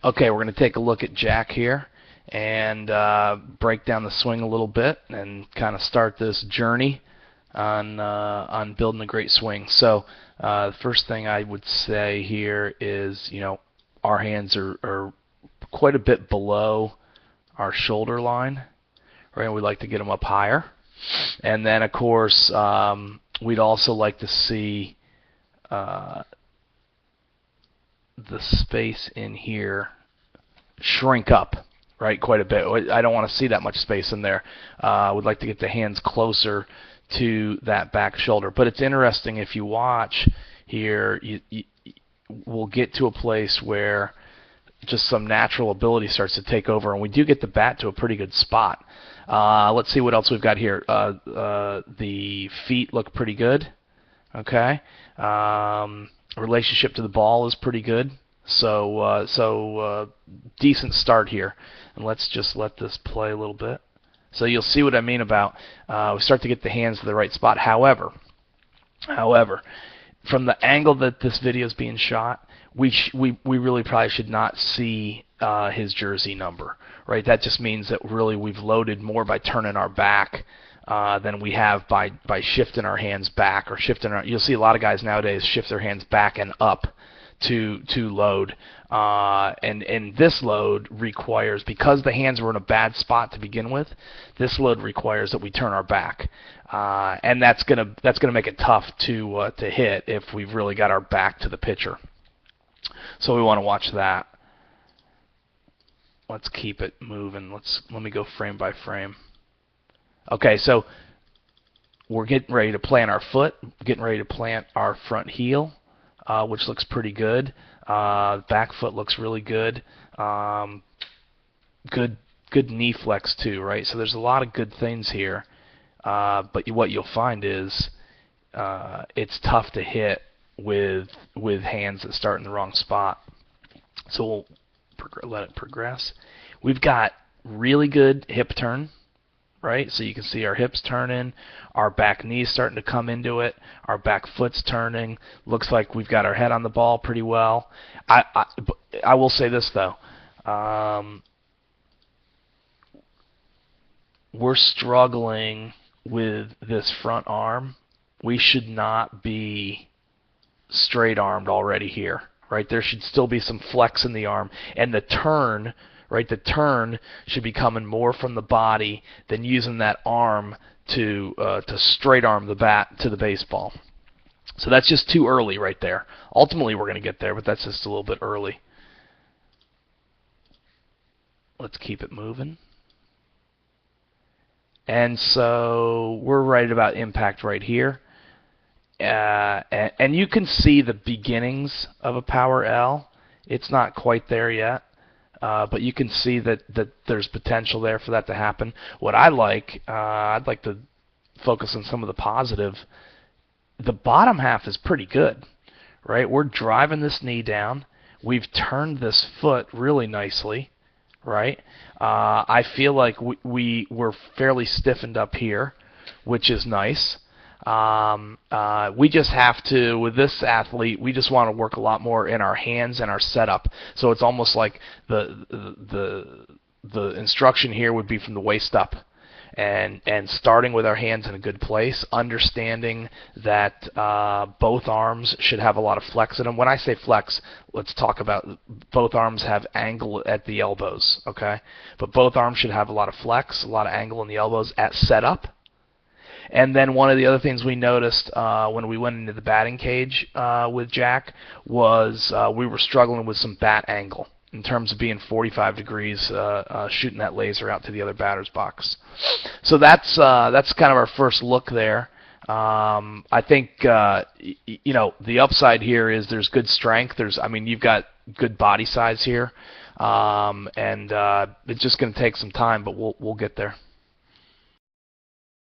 Okay, we're going to take a look at Jack here and break down the swing a little bit and kind of start this journey on building a great swing. So the first thing I would say here is, our hands are quite a bit below our shoulder line, right? We'd like to get them up higher. And then, of course, we'd also like to see the space in here shrink up, right, quite a bit. I don't want to see that much space in there. We'd like to get the hands closer to that back shoulder. But it's interesting, if you watch here, we'll get to a place where just some natural ability starts to take over, and we do get the bat to a pretty good spot. Let's see what else we've got here. The feet look pretty good. Okay. Relationship to the ball is pretty good. So decent start here. And let's just let this play a little bit. So you'll see what I mean about we start to get the hands to the right spot. However, from the angle that this video is being shot, we really probably should not see his jersey number, right? That just means that really we've loaded more by turning our back than we have by shifting our hands back or shifting our. You'll see a lot of guys nowadays shift their hands back and up to load, and this load requires, because the hands were in a bad spot to begin with, this load requires that we turn our back, and that's gonna make it tough to hit if we've really got our back to the pitcher. So we want to watch that. Let's keep it moving. Let me go frame by frame. Okay, so we're getting ready to plant our foot, getting ready to plant our front heel, which looks pretty good. Back foot looks really good. Good knee flex too, right? So there's a lot of good things here. But what you'll find is it's tough to hit with hands that start in the wrong spot. So we'll let it progress. We've got really good hip turn, right? So you can see our hips turning, our back knees starting to come into it, our back foot's turning. Looks like we've got our head on the ball pretty well. I will say this though, we're struggling with this front arm. We should not be straight armed already here, right? There should still be some flex in the arm, and the turn, right? The turn should be coming more from the body than using that arm to straight arm the bat to the baseball. So that's just too early right there. Ultimately, we're going to get there, but that's just a little bit early. Let's keep it moving. And so we're right about impact right here. And you can see the beginnings of a power L. It's not quite there yet, but you can see that there's potential there for that to happen. What I'd like to focus on some of the positive. The bottom half is pretty good, right? We're driving this knee down. We've turned this foot really nicely, right? I feel like we're fairly stiffened up here, which is nice. We just have to, with this athlete, we just want to work a lot more in our hands and our setup. So it's almost like the instruction here would be from the waist up, and starting with our hands in a good place, understanding that both arms should have a lot of flex in them. When I say flex, let's talk about both arms have angle at the elbows, okay? But both arms should have a lot of flex, a lot of angle in the elbows at setup. And then one of the other things we noticed when we went into the batting cage with Jack was we were struggling with some bat angle in terms of being 45 degrees, shooting that laser out to the other batter's box. So that's kind of our first look there. I think the upside here is there's good strength. You've got good body size here, and it's just going to take some time, but we'll get there.